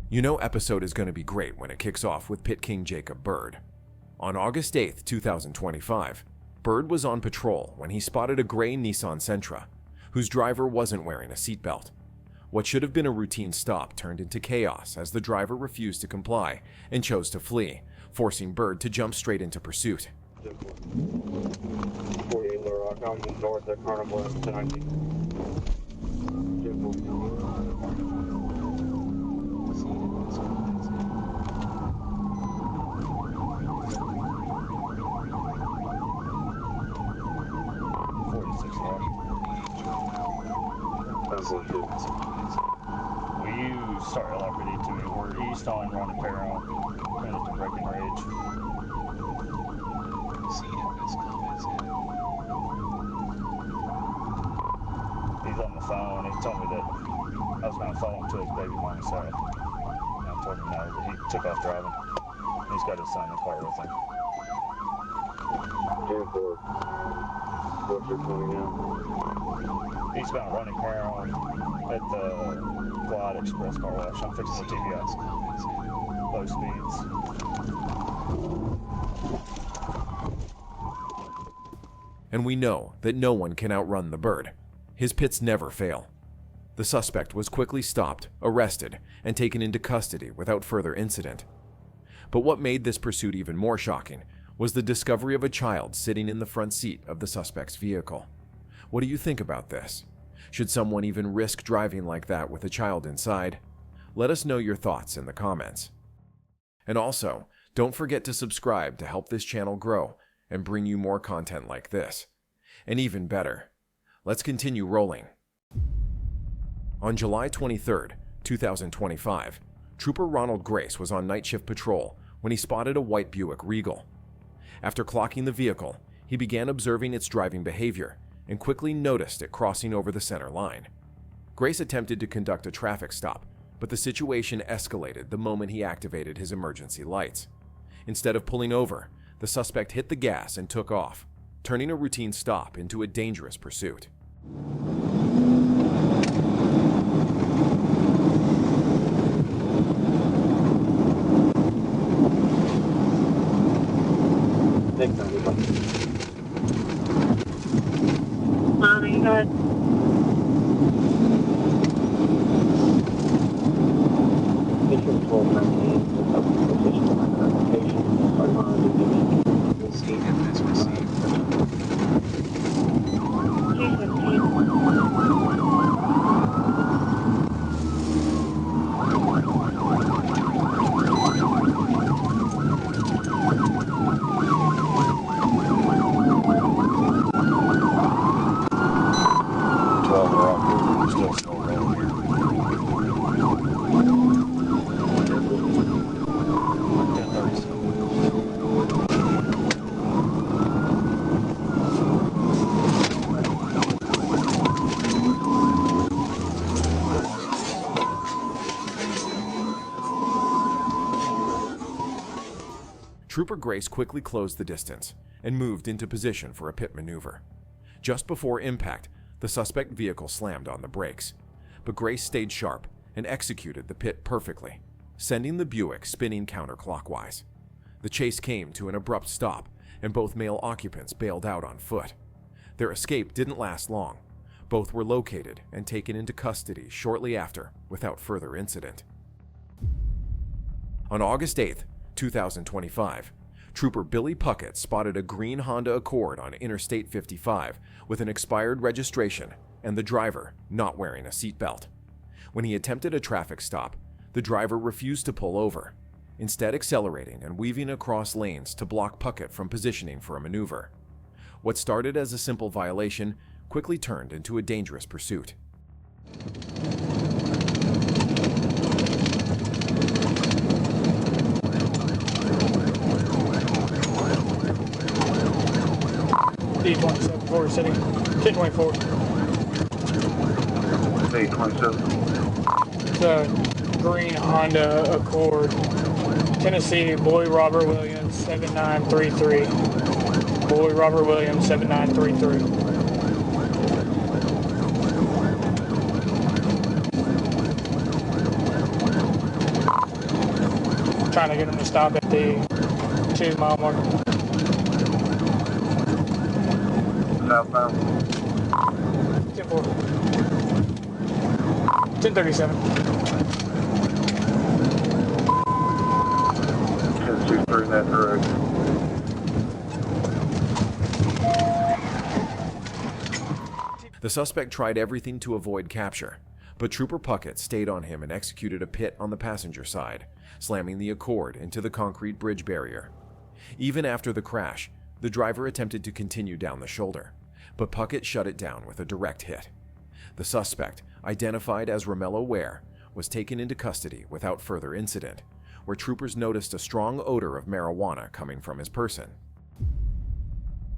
You know episode is going to be great when it kicks off with Pit King Jacob Bird. On August 8th, 2025, Bird was on patrol when he spotted a gray Nissan Sentra, whose driver wasn't wearing a seatbelt. What should have been a routine stop turned into chaos as the driver refused to comply and chose to flee, forcing Bird to jump straight into pursuit. 48 Little Rock, I'm north of Carnival M1019. Will you start LRPD to me? We're east on Ronnie Perron, headed to Breckenridge. He's on the phone. He told me that I was going to follow him to his baby mama's side. And I told him no, but he took off driving. He's got his son in the car with him. 10-4. What's your 20 now? Eastbound Ronnie Perron at the Quad Express car wash. I'm fixing the TVI. Low speeds. And we know that no one can outrun the Bird. His pits never fail. The suspect was quickly stopped, arrested, and taken into custody without further incident. But what made this pursuit even more shocking was the discovery of a child sitting in the front seat of the suspect's vehicle. What do you think about this? Should someone even risk driving like that with a child inside? Let us know your thoughts in the comments. And also, don't forget to subscribe to help this channel grow and bring you more content like this. And even better, let's continue rolling. On July 23rd, 2025, Trooper Ronald Grace was on night shift patrol when he spotted a white Buick Regal. After clocking the vehicle, he began observing its driving behavior and quickly noticed it crossing over the center line. Grace attempted to conduct a traffic stop, but the situation escalated the moment he activated his emergency lights. Instead of pulling over, the suspect hit the gas and took off, turning a routine stop into a dangerous pursuit. Mommy, good. District 1219, position on application. Received and this received. Trooper Grace quickly closed the distance and moved into position for a pit maneuver. Just before impact, the suspect vehicle slammed on the brakes, but Grace stayed sharp and executed the pit perfectly, sending the Buick spinning counterclockwise. The chase came to an abrupt stop, and both male occupants bailed out on foot. Their escape didn't last long. Both were located and taken into custody shortly after without further incident. On August 8th, 2025, Trooper Billy Puckett spotted a green Honda Accord on Interstate 55 with an expired registration and the driver not wearing a seatbelt. When he attempted a traffic stop, the driver refused to pull over, instead accelerating and weaving across lanes to block Puckett from positioning for a maneuver. What started as a simple violation quickly turned into a dangerous pursuit. D27 Florida City, 1024. D27. The green Honda Accord, Tennessee, Boy Robert Williams, 7933. Boy Robert Williams, 7933. trying to get him to stop at the 2-mile mark. Southbound. 10-4. 1037. 1023 that direction. The suspect tried everything to avoid capture, but Trooper Puckett stayed on him and executed a pit on the passenger side, slamming the Accord into the concrete bridge barrier. Even after the crash, the driver attempted to continue down the shoulder, but Puckett shut it down with a direct hit. The suspect, identified as Romello Ware, was taken into custody without further incident, where troopers noticed a strong odor of marijuana coming from his person.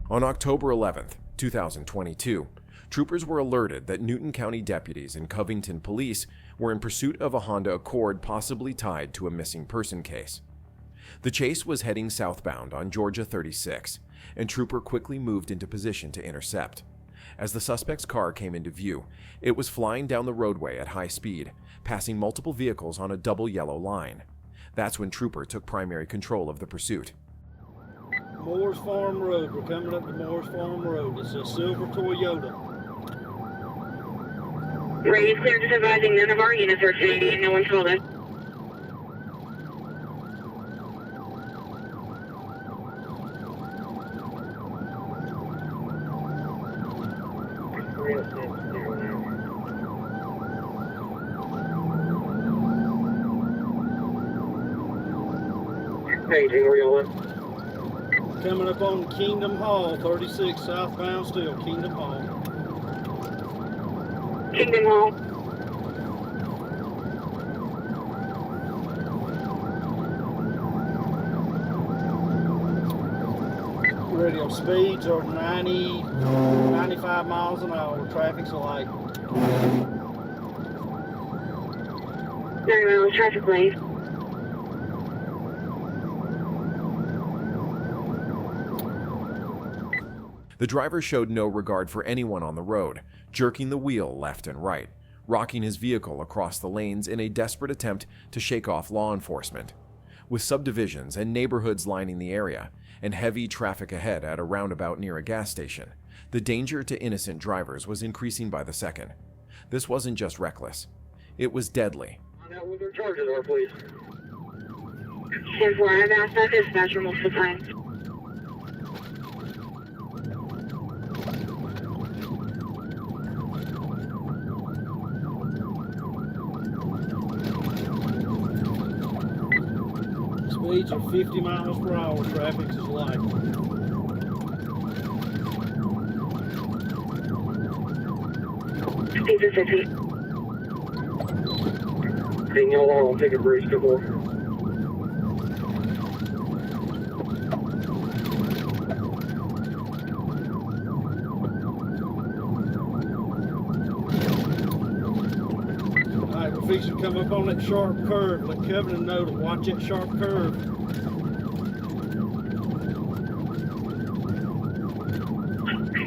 On October 11, 2022, troopers were alerted that Newton County deputies and Covington police were in pursuit of a Honda Accord possibly tied to a missing person case. The chase was heading southbound on Georgia 36, and Trooper quickly moved into position to intercept. As the suspect's car came into view, it was flying down the roadway at high speed, passing multiple vehicles on a double yellow line. That's when Trooper took primary control of the pursuit. Moore's Farm Road. We're coming up to Moore's Farm Road. It's a silver Toyota. Raise clear, just advising none of our units are today and no one told us. Paging, where y'all at? Coming up on Kingdom Hall, 36 southbound still, Kingdom Hall. Kingdom Hall. Radio speeds are 95 miles an hour. Traffic's light. 9 miles, traffic lane. The driver showed no regard for anyone on the road, jerking the wheel left and right, rocking his vehicle across the lanes in a desperate attempt to shake off law enforcement. With subdivisions and neighborhoods lining the area, and heavy traffic ahead at a roundabout near a gas station, the danger to innocent drivers was increasing by the second. This wasn't just reckless. It was deadly. Find out what their charges are, please. 10-4, I've asked that dispatcher multiple times. Speeds are 50 miles per hour. Traffic is light. Speeds are 50. Seeing y'all are on Ticket Bridge, 2-4. Alright, we're fixing to come up on that sharp curve. Let Covenant know to watch that sharp curve.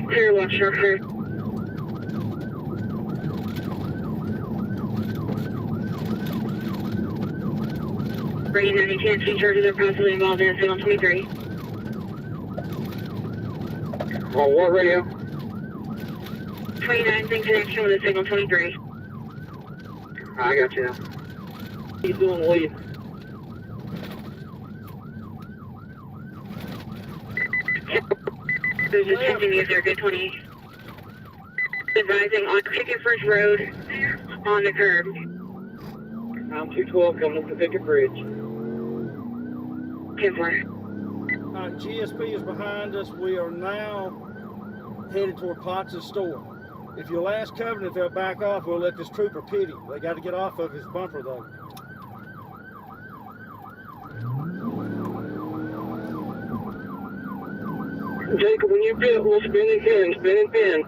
Clear, watch sharp curve. Bringing 90 10 charges are possibly involved in a signal 23. On what radio? 29's in connection with a signal 23. I got you now. He's doing the lead. There's a continuous there, good 20. Advising on Picket First Road on the curb. I'm 212 coming up to Picket Bridge. 10-4. Alright, GSP is behind us. We are now headed toward Potts' store. If you'll ask Covenant if they'll back off, we'll let this trooper pity. They got to get off of his bumper, though. Jacob, when you pit, we'll spin and pin, spin and pin.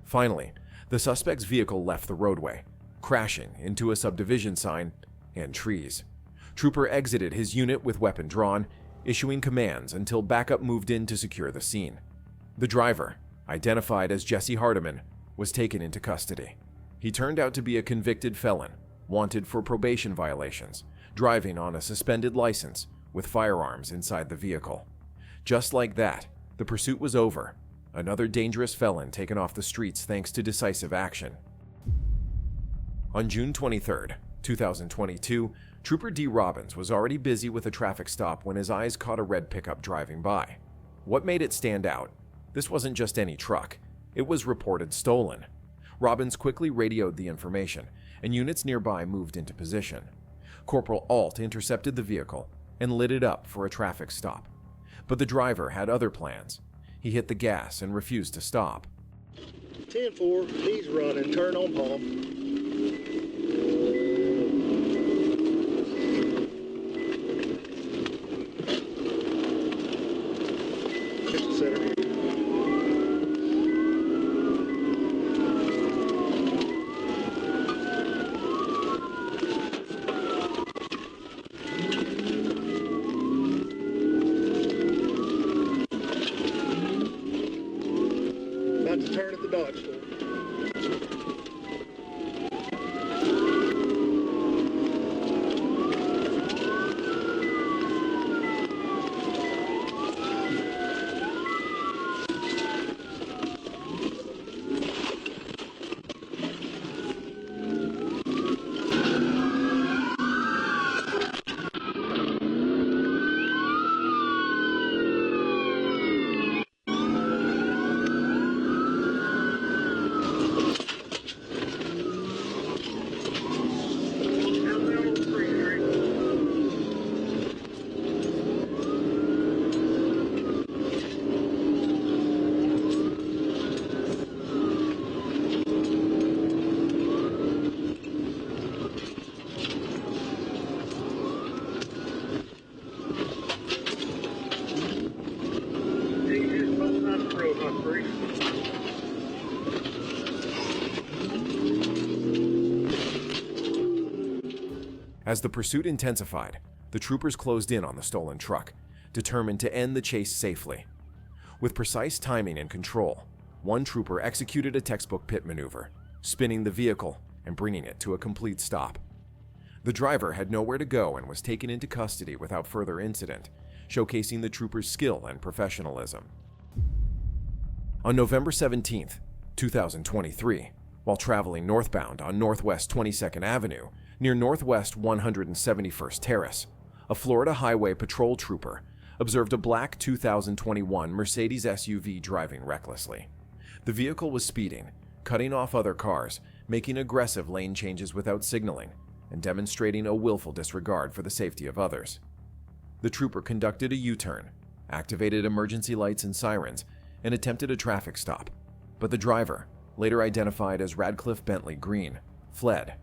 Finally, the suspect's vehicle left the roadway, crashing into a subdivision sign and trees. Trooper exited his unit with weapon drawn, issuing commands until backup moved in to secure the scene. The driver, identified as Jesse Hardiman, was taken into custody. He turned out to be a convicted felon, wanted for probation violations, driving on a suspended license with firearms inside the vehicle. Just like that, the pursuit was over. Another dangerous felon taken off the streets thanks to decisive action. On June 23, 2022, Trooper D. Robbins was already busy with a traffic stop when his eyes caught a red pickup driving by. What made it stand out? This wasn't just any truck. It was reported stolen. Robbins quickly radioed the information, and units nearby moved into position. Corporal Alt intercepted the vehicle and lit it up for a traffic stop. But the driver had other plans. He hit the gas and refused to stop. 10-4, he's running, turn on Paul. About to turn at the Dodge store. As the pursuit intensified, the troopers closed in on the stolen truck, determined to end the chase safely. With precise timing and control, one trooper executed a textbook pit maneuver, spinning the vehicle and bringing it to a complete stop. The driver had nowhere to go and was taken into custody without further incident, showcasing the trooper's skill and professionalism. On November 17, 2023, while traveling northbound on Northwest 22nd Avenue near Northwest 171st Terrace, a Florida Highway Patrol trooper observed a black 2021 Mercedes SUV driving recklessly. The vehicle was speeding, cutting off other cars, making aggressive lane changes without signaling, and demonstrating a willful disregard for the safety of others. The trooper conducted a U-turn, activated emergency lights and sirens, and attempted a traffic stop, but the driver, later identified as Radcliffe Bentley Green, fled.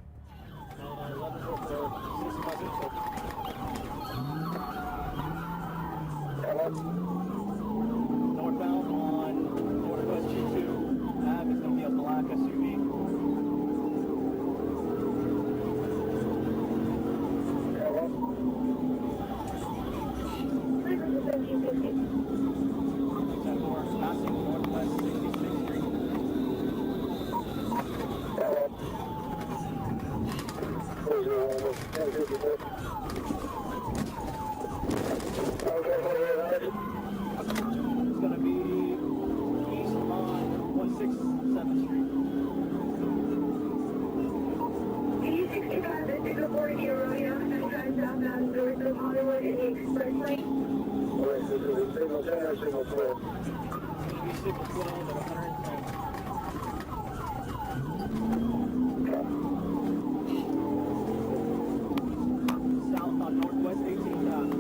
Northbound on Northwest 22 Ave is going to be a black SUV. Passing Northwest 66th Street. It's going to be east on 167th Street. 65, this is a 40 Romeo, 95 southbound north of Hollywood in the expressway. Single 10 or single 12? Maybe 6 12 at 110. South on Northwest 18th Ave.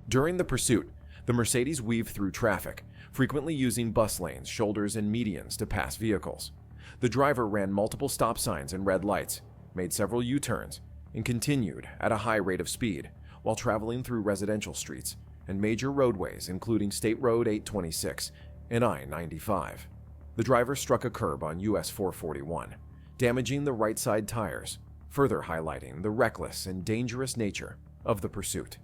During the pursuit, the Mercedes weaved through traffic, frequently using bus lanes, shoulders, and medians to pass vehicles. The driver ran multiple stop signs and red lights, made several U-turns, and continued at a high rate of speed, while traveling through residential streets and major roadways including State Road 826 and I-95. The driver struck a curb on US 441, damaging the right side tires, further highlighting the reckless and dangerous nature of the pursuit.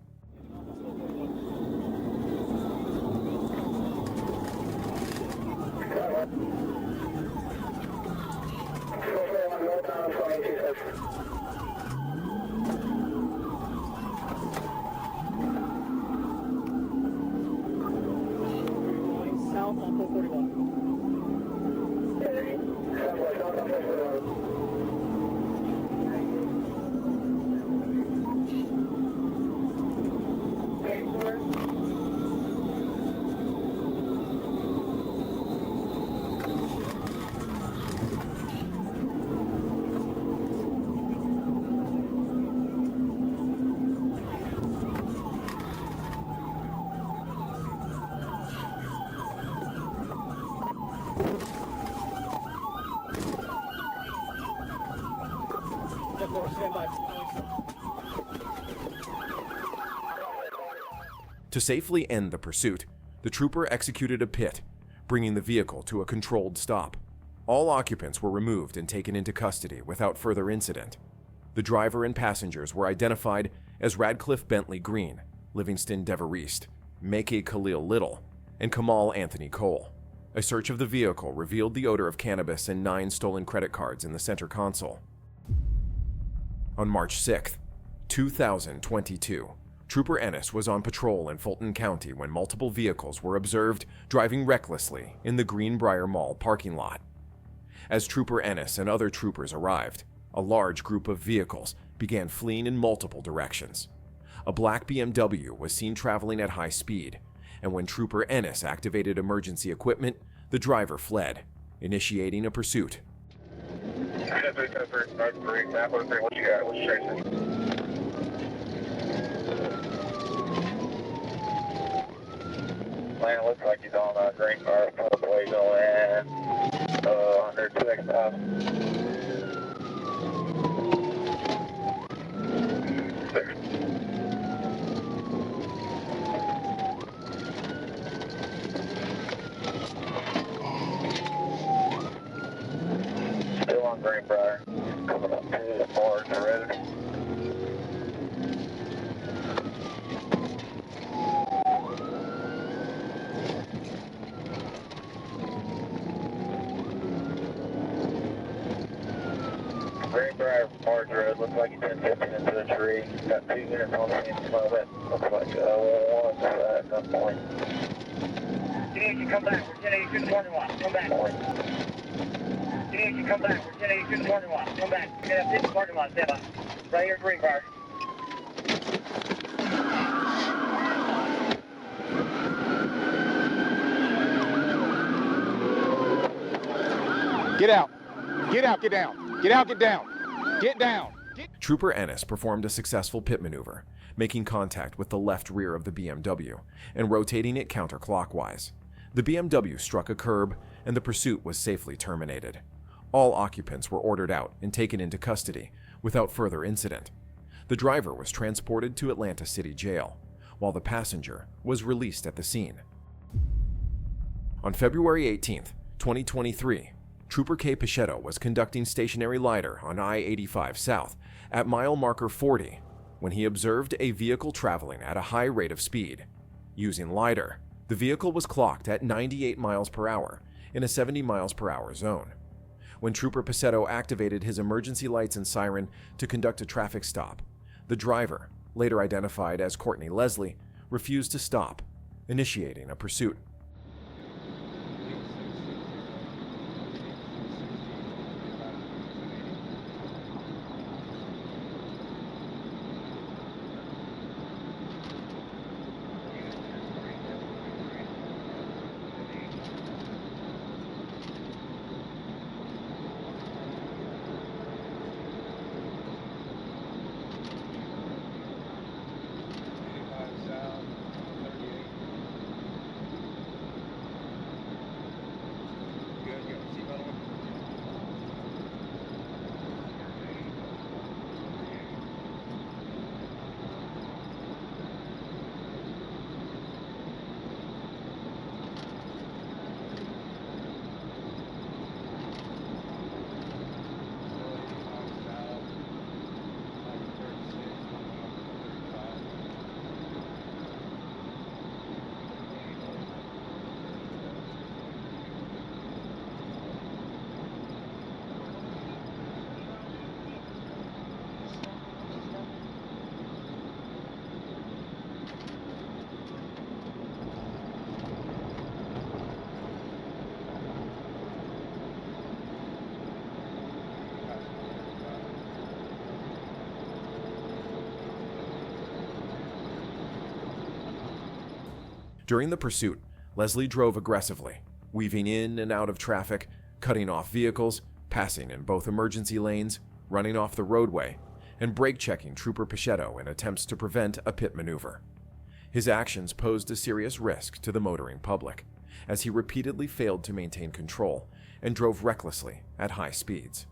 South on 441. Stand by. To safely end the pursuit, the trooper executed a pit, bringing the vehicle to a controlled stop. All occupants were removed and taken into custody without further incident. The driver and passengers were identified as Radcliffe Bentley Green, Livingston Deverest, Mackay Khalil Little, and Kamal Anthony Cole. A search of the vehicle revealed the odor of cannabis and 9 stolen credit cards in the center console. On March 6, 2022, Trooper Ennis was on patrol in Fulton County when multiple vehicles were observed driving recklessly in the Greenbrier Mall parking lot. As Trooper Ennis and other troopers arrived, a large group of vehicles began fleeing in multiple directions. A black BMW was seen traveling at high speed, and when Trooper Ennis activated emergency equipment, the driver fled, initiating a pursuit. What you got? What you chasing? Man, looks like he's on a green car, probably going 106,000. Still on Greenbrier, coming up to the Forest Road. Greenbrier Forest Road, looks like he's been tipping into the tree. Got 2 units on the end of it. Looks like one at some point. You need to come back. We're 1082 the morning walk. Come back. You need to come back. We're 1082 the morning walk. Come back. We're going to have 50 parking lot. Stand by. Right here, Greenbrier. Get out. Get out, get down. Get out, get down. Get down. Trooper Ennis performed a successful pit maneuver, making contact with the left rear of the BMW and rotating it counterclockwise. The BMW struck a curb and the pursuit was safely terminated. All occupants were ordered out and taken into custody without further incident. The driver was transported to Atlanta City Jail, while the passenger was released at the scene. On February 18, 2023, Trooper K. Pichetto was conducting stationary lidar on I-85 South at mile marker 40 when he observed a vehicle traveling at a high rate of speed. Using lidar, the vehicle was clocked at 98 miles per hour in a 70 miles per hour zone. When Trooper Pichetto activated his emergency lights and siren to conduct a traffic stop, the driver, later identified as Courtney Leslie, refused to stop, initiating a pursuit. During the pursuit, Leslie drove aggressively, weaving in and out of traffic, cutting off vehicles, passing in both emergency lanes, running off the roadway, and brake-checking Trooper Pichetto in attempts to prevent a pit maneuver. His actions posed a serious risk to the motoring public, as he repeatedly failed to maintain control and drove recklessly at high speeds.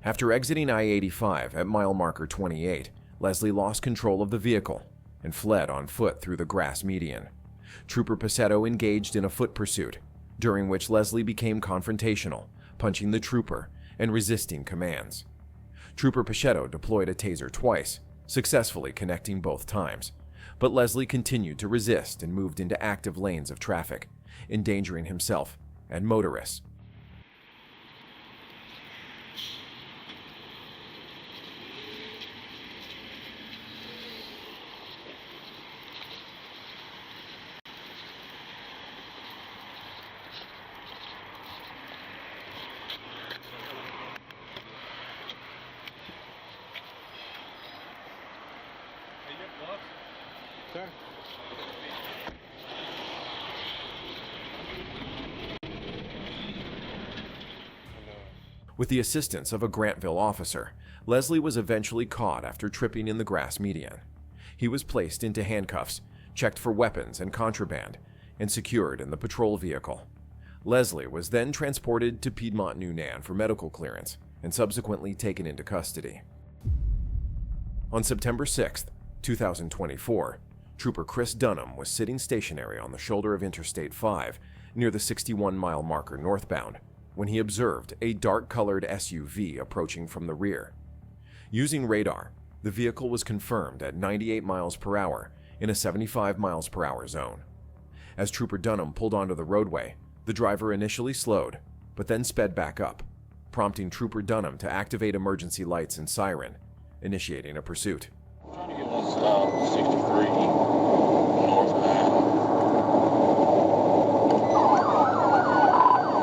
After exiting I-85 at mile marker 28, Leslie lost control of the vehicle and fled on foot through the grass median. Trooper Pichetto engaged in a foot pursuit, during which Leslie became confrontational, punching the trooper and resisting commands. Trooper Pichetto deployed a taser twice, successfully connecting both times, but Leslie continued to resist and moved into active lanes of traffic, endangering himself and motorists. With the assistance of a Grantville officer, Leslie was eventually caught after tripping in the grass median. He was placed into handcuffs, checked for weapons and contraband, and secured in the patrol vehicle. Leslie was then transported to Piedmont Newnan for medical clearance and subsequently taken into custody. On September 6, 2024, Trooper Chris Dunham was sitting stationary on the shoulder of Interstate 5 near the 61-mile marker northbound when he observed a dark-colored SUV approaching from the rear. Using radar, the vehicle was confirmed at 98 miles per hour in a 75 miles per hour zone. As Trooper Dunham pulled onto the roadway, the driver initially slowed, but then sped back up, prompting Trooper Dunham to activate emergency lights and siren, initiating a pursuit. Trying to get this 63 northbound.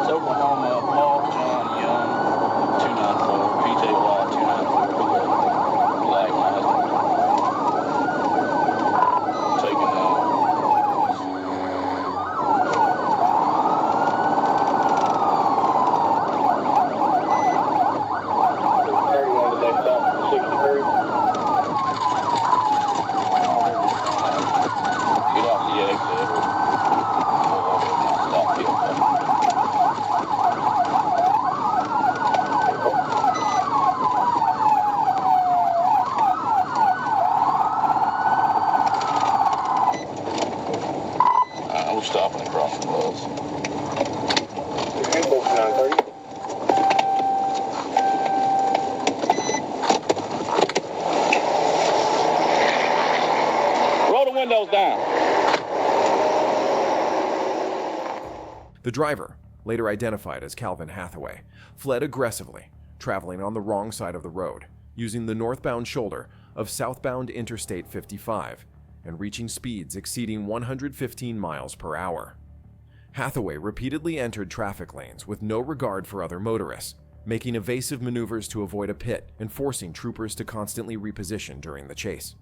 It's Oklahoma, Paul John Young, 294, PJY 294, Black Mazda. Taking we're stopping across the roads. Roll the windows down. The driver, later identified as Calvin Hathaway, fled aggressively, traveling on the wrong side of the road, using the northbound shoulder of southbound Interstate 55, and reaching speeds exceeding 115 miles per hour. Hathaway repeatedly entered traffic lanes with no regard for other motorists, making evasive maneuvers to avoid a pit and forcing troopers to constantly reposition during the chase.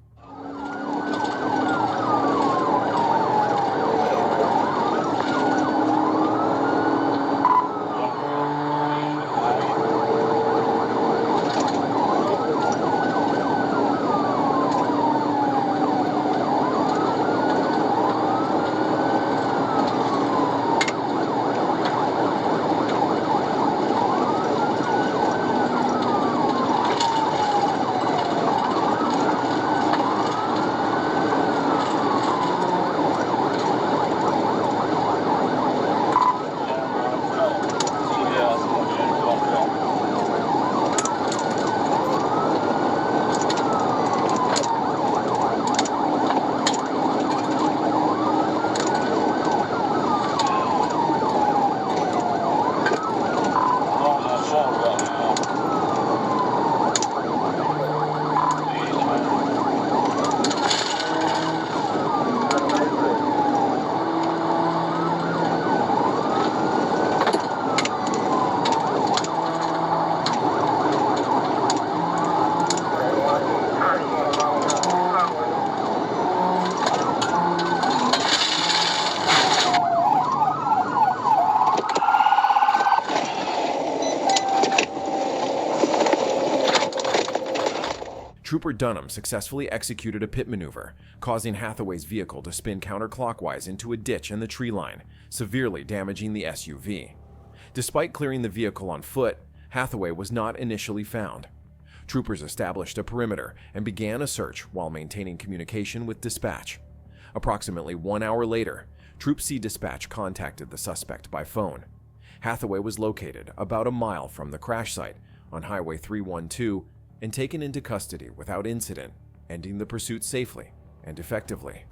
Trooper Dunham successfully executed a pit maneuver, causing Hathaway's vehicle to spin counterclockwise into a ditch in the tree line, severely damaging the SUV. Despite clearing the vehicle on foot, Hathaway was not initially found. Troopers established a perimeter and began a search while maintaining communication with dispatch. Approximately 1 hour later, Troop C dispatch contacted the suspect by phone. Hathaway was located about a mile from the crash site on Highway 312 and taken into custody without incident, ending the pursuit safely and effectively.